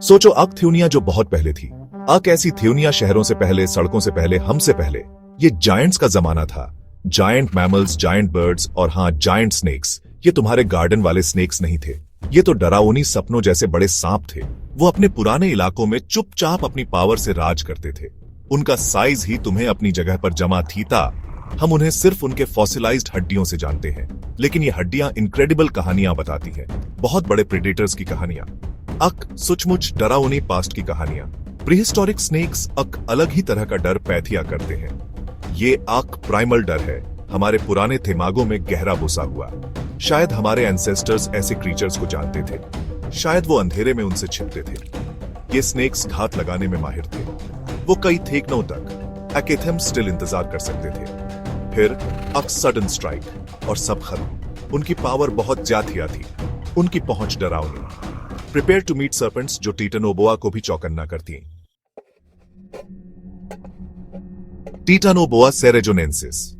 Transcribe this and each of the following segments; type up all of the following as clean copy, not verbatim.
सोचो अक थ्यूनिया जो बहुत पहले थी। अक ऐसी थ्यूनिया शहरों से पहले, सड़कों से पहले, हमसे पहले। ये जायंट्स का जमाना था। जायंट मैमल्स, जायंट बर्ड्स और हाँ, जायंट स्नेक्स। ये तुम्हारे गार्डन वाले स्नेक्स नहीं थे। ये तो डरावनी सपनों जैसे बड़े सांप थे। वो अपने पुराने इलाकों में चुपचाप अपनी पावर से राज करते थे। उनका साइज ही तुम्हें अपनी जगह पर जमा थी था। हम उन्हें सिर्फ उनके फॉसिलाइज्ड हड्डियों से जानते हैं, लेकिन ये हड्डियां इनक्रेडिबल कहानियां बताती हैं। बहुत बड़े प्रेडेटर्स की कहानियां। अक सचमुच डरावनी पास्ट की कहानियां। प्रीहिस्टोरिक स्नेक्स अक अलग ही तरह का डर पैथिया करते हैं। ये अक प्राइमल डर है, हमारे पुराने दिमागों में गहरा बसा हुआ। शायद हमारे एंसेस्टर्स ऐसे क्रीचर्स को जानते थे। शायद वो अंधेरे में उनसे छिपते थे। ये स्नेक्स घात लगाने में माहिर थे। वो कई थेकनों तक अकेथम स्टिल इंतजार कर सकते थे। फिर अक सडन स्ट्राइक और सब खत्म। उनकी पावर बहुत ज्यादा थी। उनकी पहुंच डरावनी। प्रिपेयर टू मीट सर्पेंट्स जो टिटानोबोआ को भी चौकन्ना करती। टिटानोबोआ सेरेजोनेंसिस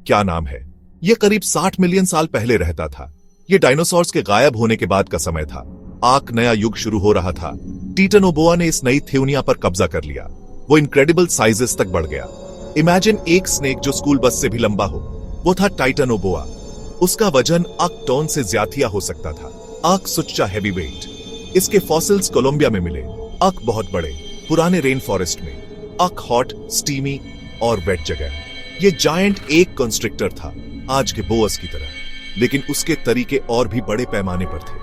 क्या नाम है। यह करीब 60 मिलियन साल पहले रहता था। यह डायनासोर्स के गायब होने के बाद का समय था। आक नया युग शुरू हो रहा था। टिटानोबोआ ने इस नई थ्यूनिया पर कब्जा कर लिया। वो इनक्रेडिबल साइजेस तक बढ़ गया। इमेजिन एक स्नेक जो स्कूल बस से भी लंबा हो। वो था टाइटानोबोआ। उसका वजन अक टन से ज्यादा हो सकता था। अक सुच्चा हैवी वेट। इसके फॉसिल्स कोलंबिया में मिले। अक बहुत बड़े, पुराने रेन फॉरेस्ट में। अक हॉट, स्टीमी और वेट जगह। ये जायंट एक कंस्ट्रिक्टर था, आज के बोअस की तरह, लेकिन उसके तरीके और भी बड़े पैमाने पर थे।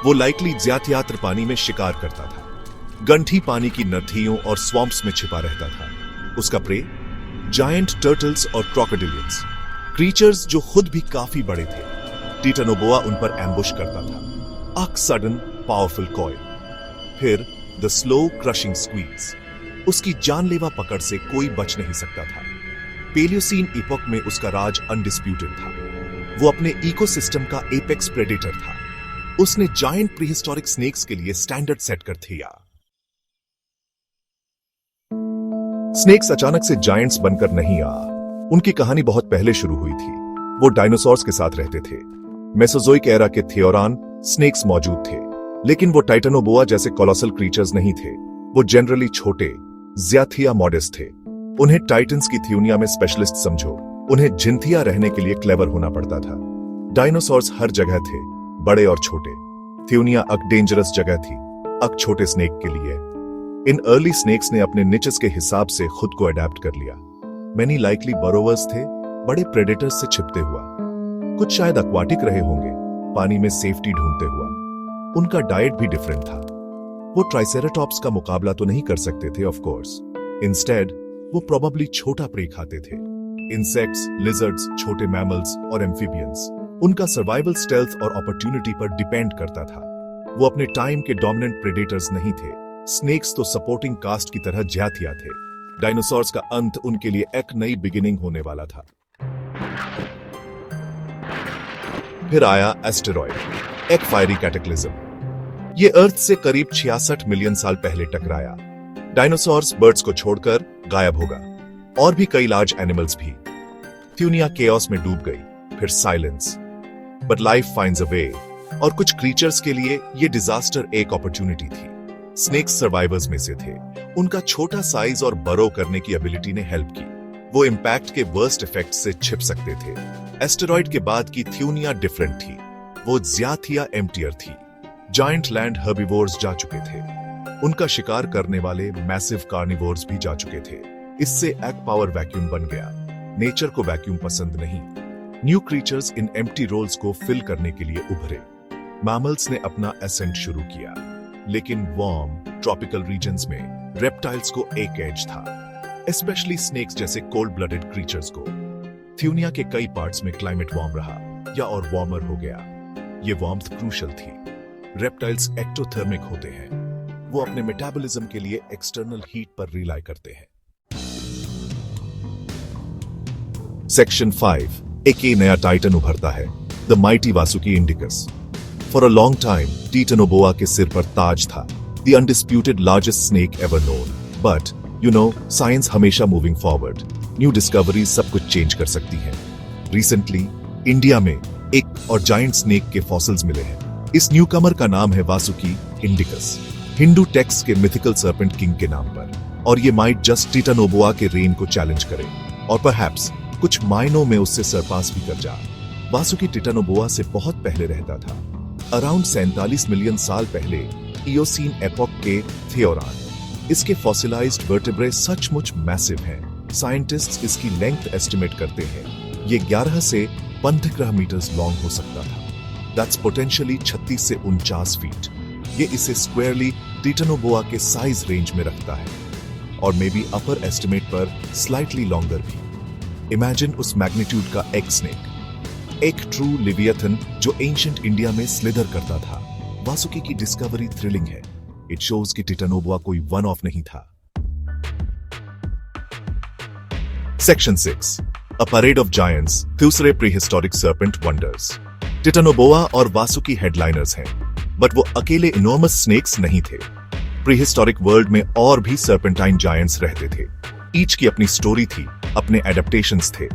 वो लाइकली ज्यादातर पानी में शिकार करता था। गंठी पानी की नदियों और स्वैम्प्स में छिपा रहता था। उसका प्रे जायंट टर्टल्स और क्रोकोडिलियंस, क्रीचर्स जो खुद भी काफी बड़े थे। टिटानोबोआ उन पर एम्बुश करता था। अक सडन पावरफुल कॉइल। फिर द स्लो क्रशिंग स्क्वीज। उसकी जानलेवा पकड़ से कोई बच नहीं सकता था। पेलियोसीन इपोक में उसका राज अनडिस्प्यूटेड था। वो अपने इकोसिस्टम का एपेक्स प्रेडेटर था। उसने जायंट प्रीहिस्टोरिक स्नेक्स के लिए स्टैंडर्ड सेट कर दिया। स्नेक्स अचानक से जायंट्स बनकर नहीं आ। उनकी कहानी बहुत पहले शुरू हुई थी। वो डायनासोर्स के साथ रहते थे। मेसोजोइक एरा के थियोरान स्नेक्स मौजूद थे, लेकिन वो टाइटानोबोआ जैसे कोलोसल क्रीचर्स नहीं थे। वो जनरली छोटे, ज्यादा मॉडेस्ट थे। उन्हें टाइटन्स की थ्यूनिया में स्पेशलिस्ट समझो। उन्हें जिंथिया रहने के लिए क्लेवर होना पड़ता था। डायनासोर्स हर जगह थे, बड़े और छोटे। थ्यूनिया अक डेंजरस जगह थी, अक छोटे स्नेक के लिए। इन अर्ली स्नेक्स ने अपने निचेस के हिसाब से खुद को अडेप्ट कर लिया। मैनी लाइकली बरोवर्स थे, बड़े प्रेडेटर्स से छिपते हुआ। कुछ शायद एक्वाटिक रहे होंगे, पानी में सेफ्टी ढूंढते हुआ। उनका डाइट भी डिफरेंट था। वो ट्राइसेराटॉप्स का मुकाबला तो नहीं कर सकते थे ऑफ कोर्स। इंस्टेड वो प्रोबेबली छोटा प्रे खाते थे। इंसेक्ट्स, लिजर्ड्स, छोटे मैमल्स और एम्फीबियंस। उनका सर्वाइवल स्टेल्थ और अपॉर्चुनिटी पर डिपेंड करता था। वो अपने टाइम के डोमिनेंट प्रेडेटर्स नहीं थे। स्नेक्स तो सपोर्टिंग कास्ट की तरह ज्यादा थे। डायनासोर्स का अंत उनके लिए एक नई बिगिनिंग होने वाला था। फिर आया एस्टेरॉयड, एक फायरी कैटेक्लिज्म। ये अर्थ से करीब 66 मिलियन साल पहले टकराया। डायनासोर्स बर्ड्स को छोड़कर गायब होगा, और भी कई लार्ज एनिमल्स भी। थ्यूनिया केओस में डूब गई, फिर silence. But life finds a way, और कुछ क्रीचर्स के लिए ये डिजास्टर एक अपॉर्चुनिटी थी। स्नेक्स सर्वाइवर्स में से थे। उनका छोटा साइज और बरो करने की एबिलिटी ने हेल्प की। वो इंपैक्ट के वर्स्ट इफेक्ट से छिप सकते थे। एस्टेरॉयड के बाद की थ्यूनिया डिफरेंट थी। वो ज्यादा एम्प्टियर थी। जायंट लैंड हर्बिवोर्स जा चुके थे। उनका शिकार करने वाले मैसिव कार्निवोर्स भी जा चुके थे। इससे एक पावर वैक्यूम बन गया। नेचर को वैक्यूम पसंद नहीं। New creatures in empty roles को फिल करने के लिए उभरे। मैमल्स ने अपना एसेंट शुरू किया, लेकिन वार्म ट्रॉपिकल रीजन्स में रेप्टाइल्स को एक एज था, स्पेशली स्नेक्स जैसे कोल्ड ब्लडेड क्रीचर्स को। थ्यूनिया के कई पार्ट्स में क्लाइमेट वार्म रहा या और वार्मर हो गया। ये वार्मथ क्रूशल थी। रेप्टाइल्स एक्टोथर्मिक होते हैं। वो अपने मेटाबॉलिज्म के लिए एक्सटर्नल हीट पर रिलाई करते हैं। सेक्शन 5, एक नया टाइटन उभरता है, the mighty Vasuki indicus. For a long time titanoboa के सिर पर ताज था, the undisputed largest snake ever known. But you know, science हमेशा मूविंग फॉरवर्ड। न्यू डिस्कवरीज सब कुछ चेंज कर सकती हैं। रिसेंटली इंडिया में एक और जायंट स्नेक के फॉसिल्स मिले हैं। इस न्यूकमर का नाम है वासुकी इंडिकस, हिंदू टेक्स्ट के मिथिकल सर्पेंट किंग के नाम पर, और ये माइट जस्ट टिटानोबोआ के रेन को चैलेंज करे और परहैप्स कुछ मायनों में उससे सरपास भी कर जा। वासुकी टिटानोबोआ से बहुत पहले रहता था, अराउंड 47 मिलियन साल पहले इयोसीन एपॉक के थियोरान। इसके फॉसिलाइज्ड वर्टेब्रे सचमुच मैसिव हैं। साइंटिस्ट्स इसकी लेंथ एस्टिमेट करते हैं ये 11 से 15 मीटर्स लॉन्ग हो सकता था। दैट्स पोटेंशियली 36 से 49 फीट। ये इसे स्क्वायरली टिटानोबोआ के साइज रेंज में रखता है, और मे बी अपर एस्टिमेट पर स्लाइटली लॉन्गर भी। इमेजिन उस मैग्नीट्यूड का एग स्नेक, एक ट्रू लिवियथन जो एंशिएंट इंडिया में स्लिदर करता था। वासुकी की डिस्कवरी थ्रिलिंग है। इट शोज कि टिटानोबोआ कोई वन ऑफ नहीं था। Section 6, a parade of giants, दूसरे प्रीहिस्टोरिक सर्पेंट वंडर्स। टिटानोबोआ और वासुकी हेडलाइनर्स हैं, बट वो अकेले इनॉर्मस स्नेक्स नहीं थे। प्रीहिस्टोरिक वर्ल्ड में और भी सर्पेंटाइन जायंट्स रहते थे। ईच की अपनी स्टोरी थी, अपने एडेप्टेशंस थे।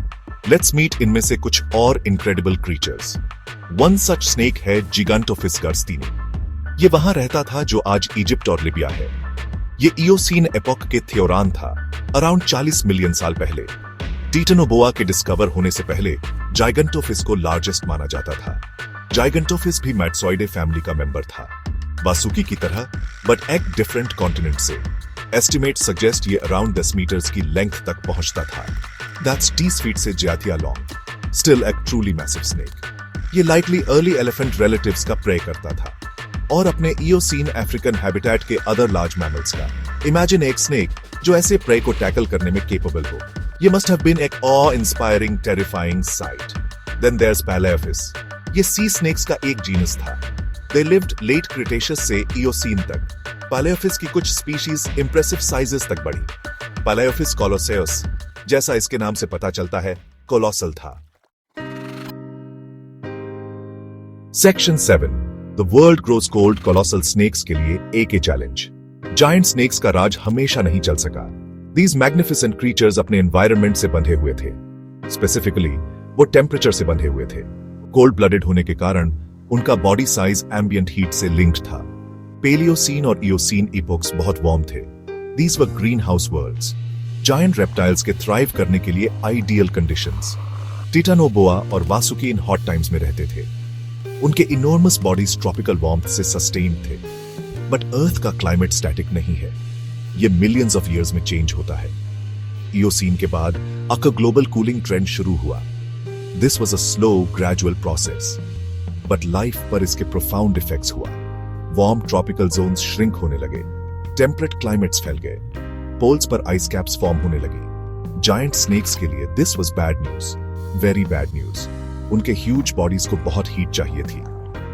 लेट्स मीट इनमें से कुछ और incredible creatures. One such snake है जिगांटोफिस गर्स्टीनी। ये वहां रहता था जो आज इजिप्ट और लिबिया है। ये इयोसीन एपॉक के थियोरान था, अराउंड 40 मिलियन साल पहले। टिटानोबोआ के डिस्कवर होने से पहले जाइगंटोफिस को लार्जेस्ट माना जाता था। जाइगंटोफिस भी मैट्सॉइडे फैमिली का मेंबर था, वासुकी की तरह, बट एक डिफरेंट कॉन्टिनेंट से। एस्टिमेट सजेस्ट ये अराउंड 10 मीटर्स की लेंथ तक पहुंचता था। दैट्स 30 फीट से ज्यादा लॉन्ग। स्टिल एक ट्रूली मैसिव स्नेक। ये लाइकली अर्ली एलिफेंट रिलेटिव्स का प्रे करता था, और अपने इयोसीन अफ्रीकन हैबिटेट के अदर लार्ज मैमल्स का। इमेजिन एक स्नेक जो ऐसे प्रे को टैकल करने में केपेबल हो। ये मस्ट हैव बीन एक awe inspiring terrifying sight. Then there's Palaeophis. ये सी स्नेक्स का एक जीनस था। दे लिव्ड लेट क्रिटेशियस से इयोसीन तक। पैलेयोफिस की कुछ स्पीशीज इंप्रेसिव साइजेस तक बढ़ी। पैलेयोफिस कोलोसेउस, जैसा इसके नाम से पता चलता है, कोलोसल था। Section 7, the world grows cold. Colossal snakes के लिए एक चैलेंज। जायंट स्नेक्स का राज हमेशा नहीं चल सका। These magnificent creatures अपने एनवायरनमेंट से बंधे हुए थे। स्पेसिफिकली वो टेम्परेचर से बंधे हुए थे। कोल्ड ब्लडेड होने के कारण उनका बॉडी साइज एम्बियंट हीट से लिंक्ड था। पेलियोसीन और इयोसीन इपोक्स बहुत वार्म थे। These were greenhouse worlds, giant reptiles के थ्राइव करने के लिए आइडियल कंडीशंस। टिटानोबोआ और वासुकी इन हॉट टाइम्स में रहते थे। उनके इनॉर्मस बॉडीज ट्रॉपिकल वार्मथ से सस्टेन्ड थे। बट अर्थ का क्लाइमेट स्टैटिक नहीं है। ये मिलियंस ऑफ ईयर्स में चेंज होता है। इयोसीन के बाद अ ग्लोबल कूलिंग ट्रेंड शुरू हुआ। This was a slow gradual process, but life पर इसके प्रोफाउंड इफेक्ट्स हुआ। वार्म ट्रॉपिकल जोन्स श्रिंक होने लगे, टेम्परेट क्लाइमेट्स फैल गए, पोल्स पर आइस कैप्स फॉर्म होने लगी। जायंट स्नेक्स के लिए this was bad news, very bad news. उनके ह्यूज बॉडीज को बहुत हीट चाहिए थी।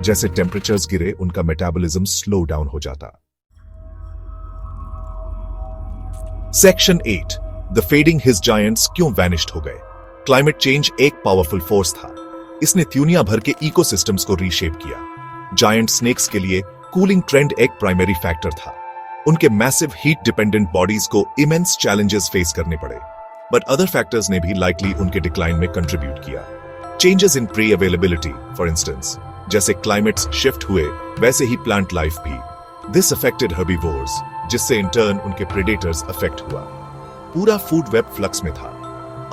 जैसे टेम्परेचर्स गिरे, उनका मेटाबॉलिज्म स्लो डाउन हो जाता। Section 8, the fading his giants क्यों वैनिश्ड हो गए। क्लाइमेट चेंज एक पावरफुल फोर्स था। इसने दुनिया भर के इकोसिस्टम्स को रीशेप किया। जायंट स्नेक्स के लिए कूलिंग ट्रेंड एक प्राइमरी फैक्टर था। उनके मैसिव हीट डिपेंडेंट बॉडीज को इमेंस चैलेंजेस फेस करने पड़े, बट अदर फैक्टर्स ने भी लाइकली उनके डिक्लाइन में कंट्रीब्यूट किया। Changes in pre availability, for instance, जैसे क्लाइमेट्स शिफ्ट हुए, वैसे ही प्लांट लाइफ भी। दिस अफेक्टेड हर्बीवोर्स, जिससे इन टर्न उनके प्रेडेटर्स अफेक्ट हुआ। पूरा फूड वेब फ्लक्स में था।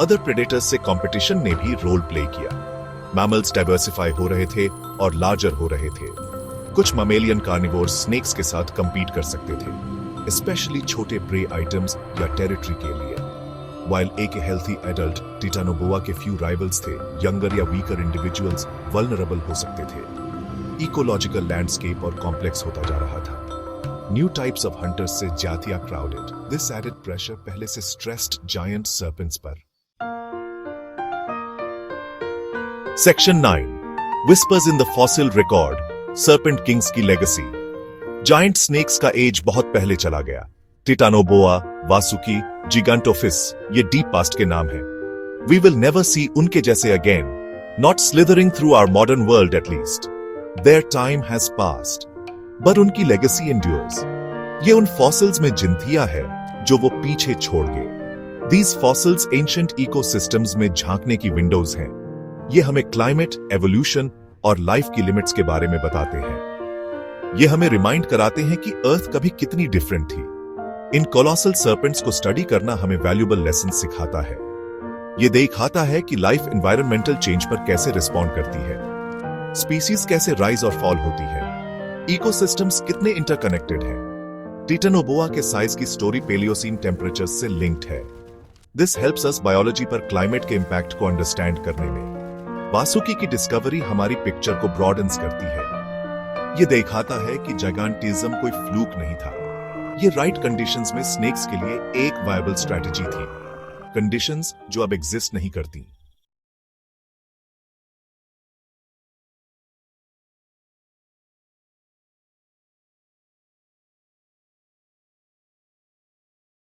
अदर प्रेडेटर्स से कंपटीशन ने भी रोल प्ले किया। मैमल्स डाइवर्सिफाई हो रहे थे और लार्जर हो रहे थे। कुछ ममेलियन कार्निवोर्स स्नेक्स के साथ कंपीट कर सकते थे, स्पेशली छोटे प्रे आइटम्स या टेरिटरी के लिए। While एक हेल्थी एडल्ट टिटानोबोआ के फ्यू राइवल्स थे, यंगर या वीकर इंडिविजुअल्स वल्नरेबल हो सकते थे। इकोलॉजिकल लैंडस्केप और कॉम्प्लेक्स होता जा रहा था। न्यू टाइप्स ऑफ हंटर्स से ज्यादा क्राउडेड। दिस एडेड प्रेशर पहले से स्ट्रेस्ड जायंट सर्पेंट्स पर। Section 9, whispers in the fossil record, serpent kings की लेगेसी। जायंट स्नेक्स का एज बहुत पहले चला गया। टिटानोबोआ, वासुकी, जिगांटोफिस, ये डीप पास्ट के नाम हैं। वी विल नेवर सी उनके जैसे again, not slithering through our modern world at least. Their time has passed, but उनकी लेगेसी एंड्योर्स। ये उन फॉसिल्स में जिंथिया है जो वो पीछे छोड़ गए। दीज फॉसिल्स एंशिएंट इकोसिस्टम्स में झांकने की विंडोज हैं। ये हमें क्लाइमेट, एवोल्यूशन और लाइफ की लिमिट्स के बारे में बताते हैं। ये हमें रिमाइंड कराते हैं कि अर्थ कभी कितनी डिफरेंट थी। इन कोलोसल सर्पेंट्स को स्टडी करना हमें वैल्यूबल लेसन सिखाता है। ये दिखाता है कि लाइफ एनवायरमेंटल चेंज पर कैसे रिस्पॉन्ड करती है, स्पीसीज कैसे राइज और फॉल होती है, इकोसिस्टम्स कितने इंटरकनेक्टेड हैं। टिटेनोबोआ के साइज की स्टोरी पेलियोसीन टेम्परेचर से लिंक्ड है। दिस हेल्प्स अस बायोलॉजी पर क्लाइमेट के इम्पैक्ट को अंडरस्टैंड करने में। वासुकी की डिस्कवरी हमारी पिक्चर को ब्रॉडन्स करती है। ये दिखाता है कि जायगांटिज्म कोई फ्लूक नहीं था। ये राइट कंडीशंस में स्नेक्स के लिए एक वायबल स्ट्रैटेजी थी, कंडीशंस जो अब एग्जिस्ट नहीं करती।